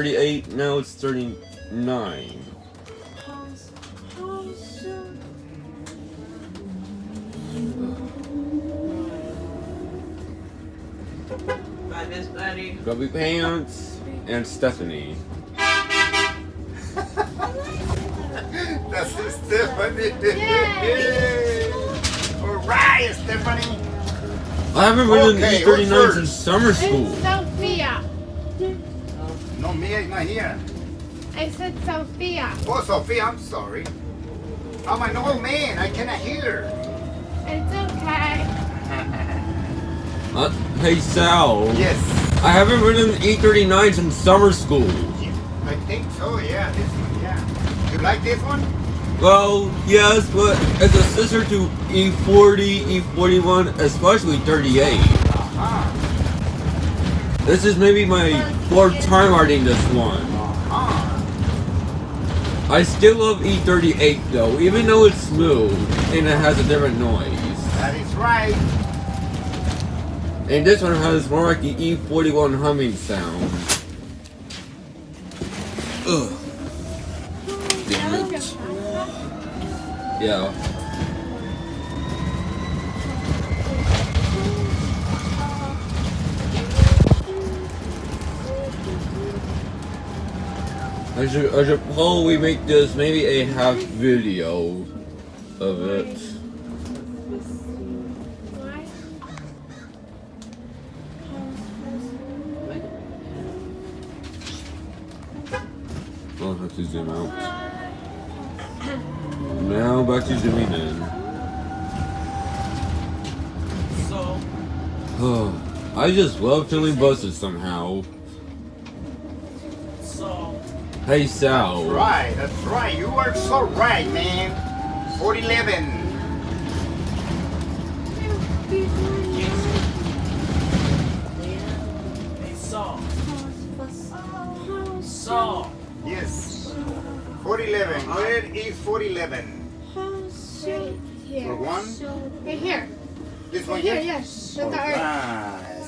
38, now it's 39. Bye, Miss Buddy. Grubby Pants and Stephanie. That's Stephanie. Yay. Alright, Stephanie. I haven't ridden Okay, E-39 who's since first? summer school. It's Sophia. No, Mia is not here. I said Sophia. Oh, Sophia, I'm sorry. I'm an old man. I cannot hear. It's okay. Hey Sal. Yes. I haven't ridden E-39 since summer school. I think so, yeah. This one, yeah. You like this one? Well, yes, but it's a sister to E40, E41, especially 38. Uh-huh. This is maybe my 4th time riding this one. Uh-huh. I still love E38 though, even though it's smooth and it has a different noise. That is right. And this one has more like the E41 humming sound. Ugh. Damn it. Yeah. I should probably make this maybe a half video of it. I'll have to zoom out. Now back to zooming in. So, Oh, I just love feeling buzzes somehow. Hey Sal. That's right. You are so right, man. 411. hey, Saul. Yes. 411. Where is 411? Right here. For one? Right here. This one Here, here? yes. With the earth. Alright.